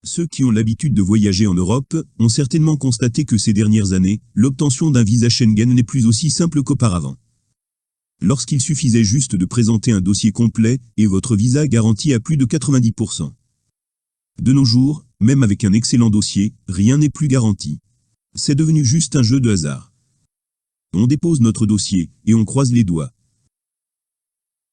Ceux qui ont l'habitude de voyager en Europe ont certainement constaté que ces dernières années, l'obtention d'un visa Schengen n'est plus aussi simple qu'auparavant. Lorsqu'il suffisait juste de présenter un dossier complet et votre visa garanti à plus de 90%. De nos jours, même avec un excellent dossier, rien n'est plus garanti. C'est devenu juste un jeu de hasard. On dépose notre dossier et on croise les doigts.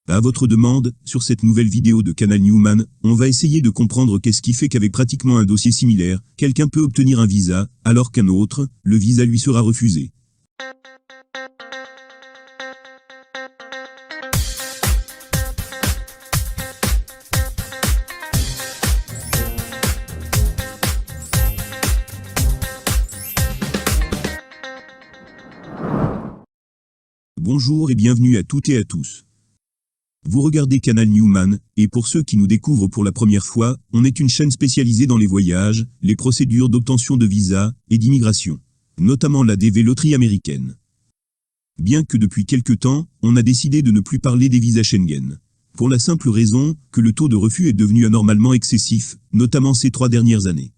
À votre demande, sur cette nouvelle vidéo de Canal Newman, on va essayer de comprendre qu'est-ce qui fait qu'avec pratiquement un dossier similaire, quelqu'un peut obtenir un visa, alors qu'un autre, le visa lui sera refusé. Bonjour et bienvenue à toutes et à tous. Vous regardez Canal Newman, et pour ceux qui nous découvrent pour la première fois, on est une chaîne spécialisée dans les voyages, les procédures d'obtention de visa et d'immigration, notamment la DV loterie américaine. Bien que depuis quelque temps, on a décidé de ne plus parler des visas Schengen. Pour la simple raison que le taux de refus est devenu anormalement excessif, notamment ces 3 dernières années.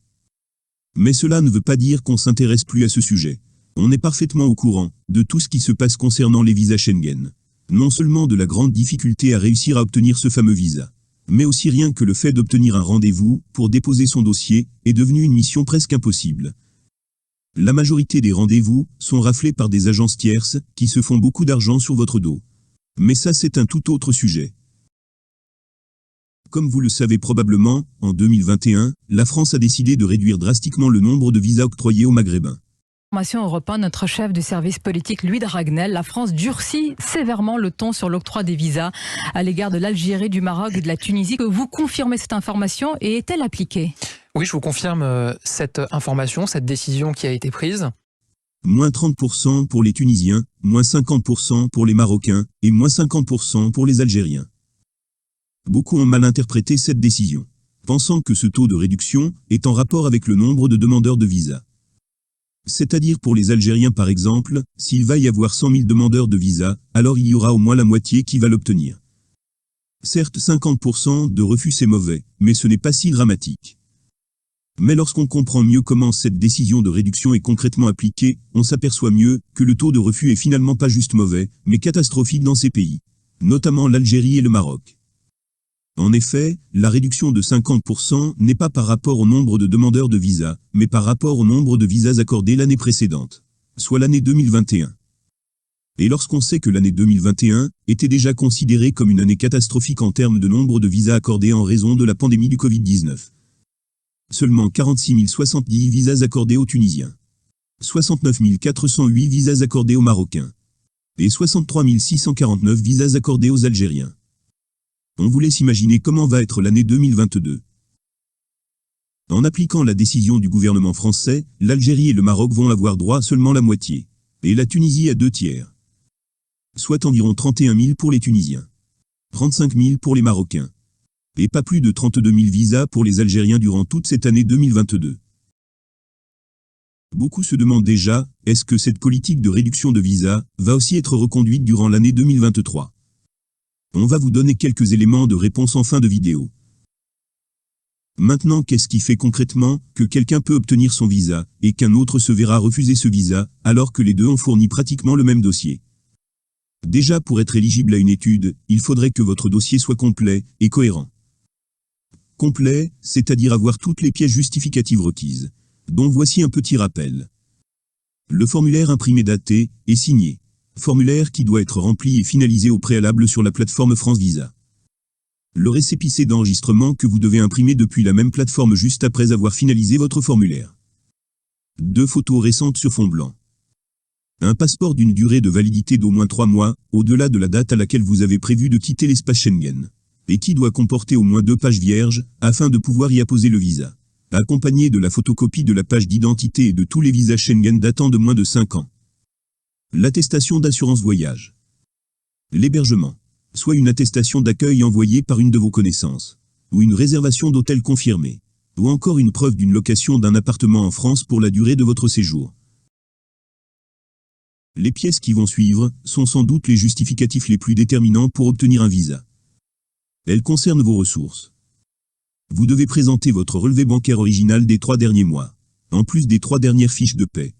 Mais cela ne veut pas dire qu'on s'intéresse plus à ce sujet. On est parfaitement au courant de tout ce qui se passe concernant les visas Schengen. Non seulement de la grande difficulté à réussir à obtenir ce fameux visa, mais aussi rien que le fait d'obtenir un rendez-vous pour déposer son dossier est devenu une mission presque impossible. La majorité des rendez-vous sont raflés par des agences tierces qui se font beaucoup d'argent sur votre dos. Mais ça c'est un tout autre sujet. Comme vous le savez probablement, en 2021, la France a décidé de réduire drastiquement le nombre de visas octroyés aux Maghrébins. Information Europe 1, notre chef du service politique Louis Dragnel, la France durcit sévèrement le ton sur l'octroi des visas à l'égard de l'Algérie, du Maroc et de la Tunisie. Vous confirmez cette information et est-elle appliquée? Oui, je vous confirme cette information, cette décision qui a été prise. Moins 30% pour les Tunisiens, moins 50% pour les Marocains et moins 50% pour les Algériens. Beaucoup ont mal interprété cette décision, pensant que ce taux de réduction est en rapport avec le nombre de demandeurs de visa. C'est-à-dire pour les Algériens par exemple, s'il va y avoir 100 000 demandeurs de visa, alors il y aura au moins la moitié qui va l'obtenir. Certes 50% de refus c'est mauvais, mais ce n'est pas si dramatique. Mais lorsqu'on comprend mieux comment cette décision de réduction est concrètement appliquée, on s'aperçoit mieux que le taux de refus est finalement pas juste mauvais, mais catastrophique dans ces pays, notamment l'Algérie et le Maroc. En effet, la réduction de 50% n'est pas par rapport au nombre de demandeurs de visa, mais par rapport au nombre de visas accordés l'année précédente, soit l'année 2021. Et lorsqu'on sait que l'année 2021 était déjà considérée comme une année catastrophique en termes de nombre de visas accordés en raison de la pandémie du Covid-19. Seulement 46 070 visas accordés aux Tunisiens, 69 408 visas accordés aux Marocains, et 63 649 visas accordés aux Algériens. On vous laisse imaginer comment va être l'année 2022. En appliquant la décision du gouvernement français, l'Algérie et le Maroc vont avoir droit à seulement la moitié, et la Tunisie à 2 tiers. Soit environ 31 000 pour les Tunisiens, 35 000 pour les Marocains, et pas plus de 32 000 visas pour les Algériens durant toute cette année 2022. Beaucoup se demandent déjà, est-ce que cette politique de réduction de visas va aussi être reconduite durant l'année 2023 ? On va vous donner quelques éléments de réponse en fin de vidéo. Maintenant, qu'est-ce qui fait concrètement que quelqu'un peut obtenir son visa et qu'un autre se verra refuser ce visa alors que les deux ont fourni pratiquement le même dossier? Déjà, pour être éligible à une étude, il faudrait que votre dossier soit complet et cohérent. Complet, c'est-à-dire avoir toutes les pièces justificatives requises. Donc voici un petit rappel. Le formulaire imprimé daté et signé. Formulaire qui doit être rempli et finalisé au préalable sur la plateforme France Visa. Le récépissé d'enregistrement que vous devez imprimer depuis la même plateforme juste après avoir finalisé votre formulaire. 2 photos récentes sur fond blanc. Un passeport d'une durée de validité d'au moins 3 mois, au-delà de la date à laquelle vous avez prévu de quitter l'espace Schengen, et qui doit comporter au moins 2 pages vierges, afin de pouvoir y apposer le visa, accompagné de la photocopie de la page d'identité et de tous les visas Schengen datant de moins de 5 ans. L'attestation d'assurance voyage. L'hébergement, soit une attestation d'accueil envoyée par une de vos connaissances, ou une réservation d'hôtel confirmée, ou encore une preuve d'une location d'un appartement en France pour la durée de votre séjour. Les pièces qui vont suivre sont sans doute les justificatifs les plus déterminants pour obtenir un visa. Elles concernent vos ressources. Vous devez présenter votre relevé bancaire original des 3 derniers mois, en plus des 3 dernières fiches de paie.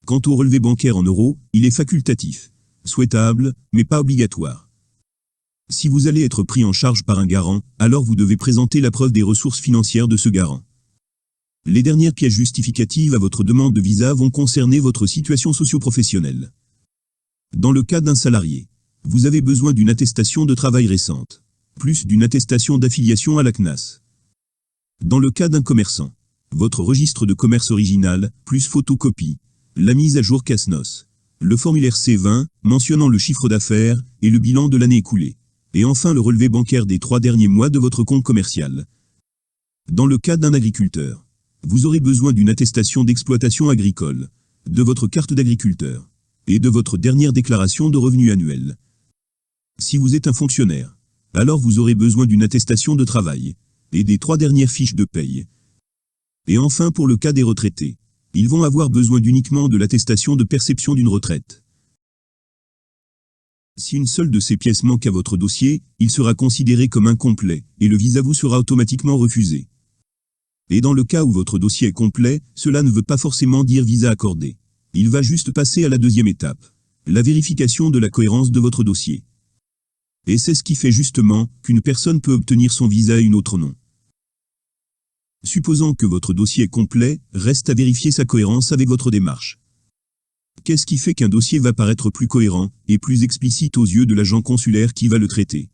Quant au relevé bancaire en euros, il est facultatif, souhaitable, mais pas obligatoire. Si vous allez être pris en charge par un garant, alors vous devez présenter la preuve des ressources financières de ce garant. Les dernières pièces justificatives à votre demande de visa vont concerner votre situation socio-professionnelle. Dans le cas d'un salarié, vous avez besoin d'une attestation de travail récente, plus d'une attestation d'affiliation à la CNAS. Dans le cas d'un commerçant, votre registre de commerce original, plus photocopie, la mise à jour CASNOS, le formulaire C20 mentionnant le chiffre d'affaires et le bilan de l'année écoulée, et enfin le relevé bancaire des 3 derniers mois de votre compte commercial. Dans le cas d'un agriculteur, vous aurez besoin d'une attestation d'exploitation agricole, de votre carte d'agriculteur, et de votre dernière déclaration de revenus annuel. Si vous êtes un fonctionnaire, alors vous aurez besoin d'une attestation de travail, et des 3 dernières fiches de paye. Et enfin pour le cas des retraités, ils vont avoir besoin uniquement de l'attestation de perception d'une retraite. Si une seule de ces pièces manque à votre dossier, il sera considéré comme incomplet, et le visa vous sera automatiquement refusé. Et dans le cas où votre dossier est complet, cela ne veut pas forcément dire visa accordé. Il va juste passer à la deuxième étape, la vérification de la cohérence de votre dossier. Et c'est ce qui fait justement qu'une personne peut obtenir son visa et une autre non. Supposons que votre dossier est complet, reste à vérifier sa cohérence avec votre démarche. Qu'est-ce qui fait qu'un dossier va paraître plus cohérent et plus explicite aux yeux de l'agent consulaire qui va le traiter?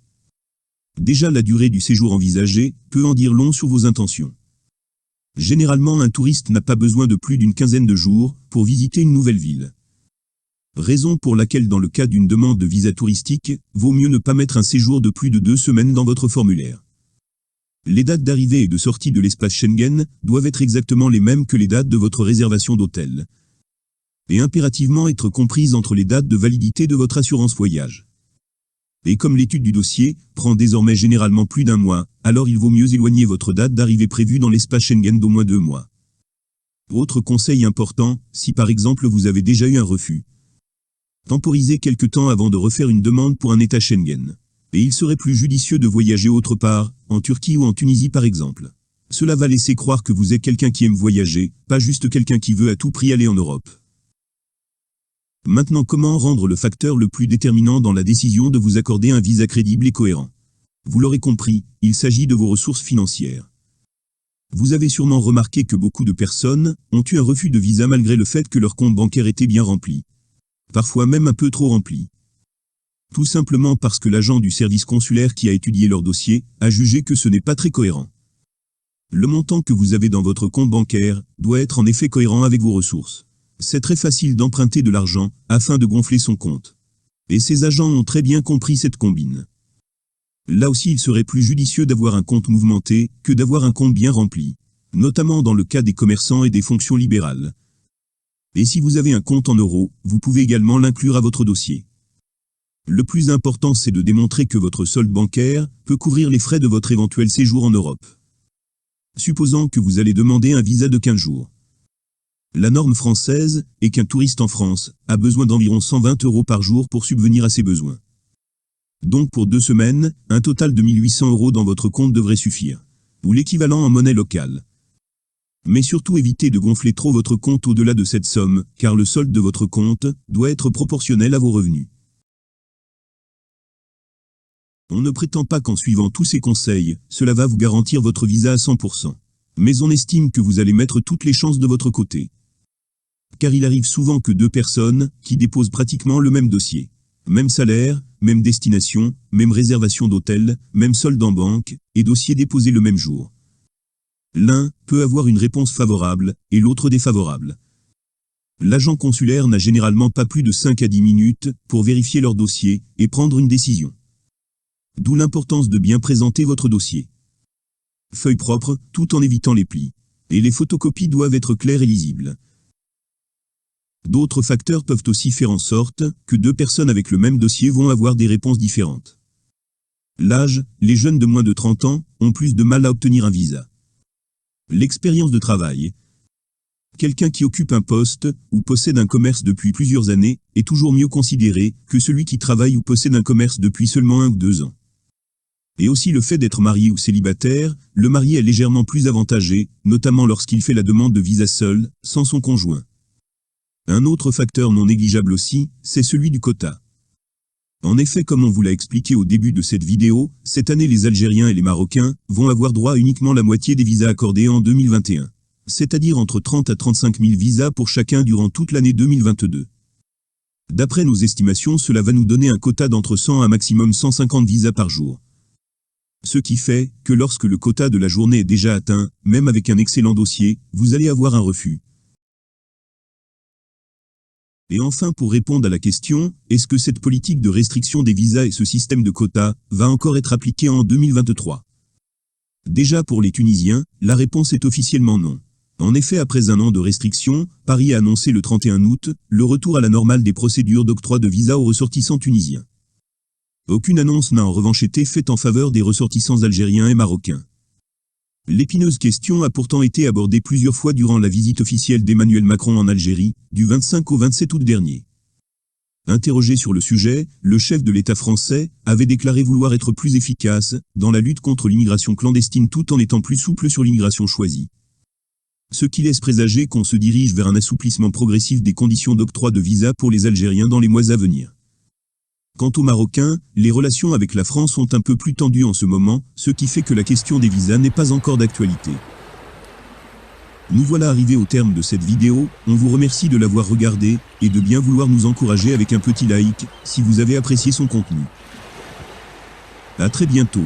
Déjà la durée du séjour envisagé peut en dire long sur vos intentions. Généralement un touriste n'a pas besoin de plus d'une quinzaine de jours pour visiter une nouvelle ville. Raison pour laquelle dans le cas d'une demande de visa touristique, vaut mieux ne pas mettre un séjour de plus de 2 semaines dans votre formulaire. Les dates d'arrivée et de sortie de l'espace Schengen doivent être exactement les mêmes que les dates de votre réservation d'hôtel. Et impérativement être comprises entre les dates de validité de votre assurance voyage. Et comme l'étude du dossier prend désormais généralement plus d'1 mois, alors il vaut mieux éloigner votre date d'arrivée prévue dans l'espace Schengen d'au moins 2 mois. Autre conseil important, si par exemple vous avez déjà eu un refus, temporisez quelque temps avant de refaire une demande pour un État Schengen. Et il serait plus judicieux de voyager autre part, en Turquie ou en Tunisie par exemple. Cela va laisser croire que vous êtes quelqu'un qui aime voyager, pas juste quelqu'un qui veut à tout prix aller en Europe. Maintenant, comment rendre le facteur le plus déterminant dans la décision de vous accorder un visa crédible et cohérent? Vous l'aurez compris, il s'agit de vos ressources financières. Vous avez sûrement remarqué que beaucoup de personnes ont eu un refus de visa malgré le fait que leur compte bancaire était bien rempli. Parfois même un peu trop rempli. Tout simplement parce que l'agent du service consulaire qui a étudié leur dossier a jugé que ce n'est pas très cohérent. Le montant que vous avez dans votre compte bancaire doit être en effet cohérent avec vos ressources. C'est très facile d'emprunter de l'argent afin de gonfler son compte. Et ces agents ont très bien compris cette combine. Là aussi il serait plus judicieux d'avoir un compte mouvementé que d'avoir un compte bien rempli, notamment dans le cas des commerçants et des fonctions libérales. Et si vous avez un compte en euros, vous pouvez également l'inclure à votre dossier. Le plus important c'est de démontrer que votre solde bancaire peut couvrir les frais de votre éventuel séjour en Europe. Supposons que vous allez demander un visa de 15 jours. La norme française est qu'un touriste en France a besoin d'environ 120 € par jour pour subvenir à ses besoins. Donc pour 2 semaines, un total de 1 800 € dans votre compte devrait suffire, ou l'équivalent en monnaie locale. Mais surtout évitez de gonfler trop votre compte au-delà de cette somme, car le solde de votre compte doit être proportionnel à vos revenus. On ne prétend pas qu'en suivant tous ces conseils, cela va vous garantir votre visa à 100%. Mais on estime que vous allez mettre toutes les chances de votre côté. Car il arrive souvent que 2 personnes qui déposent pratiquement le même dossier, même salaire, même destination, même réservation d'hôtel, même solde en banque, et dossier déposé le même jour. L'un peut avoir une réponse favorable et l'autre défavorable. L'agent consulaire n'a généralement pas plus de 5 à 10 minutes pour vérifier leur dossier et prendre une décision. D'où l'importance de bien présenter votre dossier. Feuille propre, tout en évitant les plis. Et les photocopies doivent être claires et lisibles. D'autres facteurs peuvent aussi faire en sorte que 2 personnes avec le même dossier vont avoir des réponses différentes. L'âge, les jeunes de moins de 30 ans ont plus de mal à obtenir un visa. L'expérience de travail. Quelqu'un qui occupe un poste ou possède un commerce depuis plusieurs années est toujours mieux considéré que celui qui travaille ou possède un commerce depuis seulement 1 ou 2 ans. Et aussi le fait d'être marié ou célibataire, le marié est légèrement plus avantagé, notamment lorsqu'il fait la demande de visa seul, sans son conjoint. Un autre facteur non négligeable aussi, c'est celui du quota. En effet, comme on vous l'a expliqué au début de cette vidéo, cette année les Algériens et les Marocains vont avoir droit à uniquement la moitié des visas accordés en 2021. C'est-à-dire entre 30 à 35 000 visas pour chacun durant toute l'année 2022. D'après nos estimations, cela va nous donner un quota d'entre 100 à maximum 150 visas par jour. Ce qui fait que lorsque le quota de la journée est déjà atteint, même avec un excellent dossier, vous allez avoir un refus. Et enfin, pour répondre à la question, est-ce que cette politique de restriction des visas et ce système de quotas va encore être appliqué en 2023? Déjà pour les Tunisiens, la réponse est officiellement non. En effet, après un an de restrictions, Paris a annoncé le 31 août le retour à la normale des procédures d'octroi de visa aux ressortissants tunisiens. Aucune annonce n'a en revanche été faite en faveur des ressortissants algériens et marocains. L'épineuse question a pourtant été abordée plusieurs fois durant la visite officielle d'Emmanuel Macron en Algérie, du 25 au 27 août dernier. Interrogé sur le sujet, le chef de l'État français avait déclaré vouloir être plus efficace dans la lutte contre l'immigration clandestine tout en étant plus souple sur l'immigration choisie. Ce qui laisse présager qu'on se dirige vers un assouplissement progressif des conditions d'octroi de visa pour les Algériens dans les mois à venir. Quant aux Marocains, les relations avec la France sont un peu plus tendues en ce moment, ce qui fait que la question des visas n'est pas encore d'actualité. Nous voilà arrivés au terme de cette vidéo, on vous remercie de l'avoir regardée, et de bien vouloir nous encourager avec un petit like, si vous avez apprécié son contenu. À très bientôt.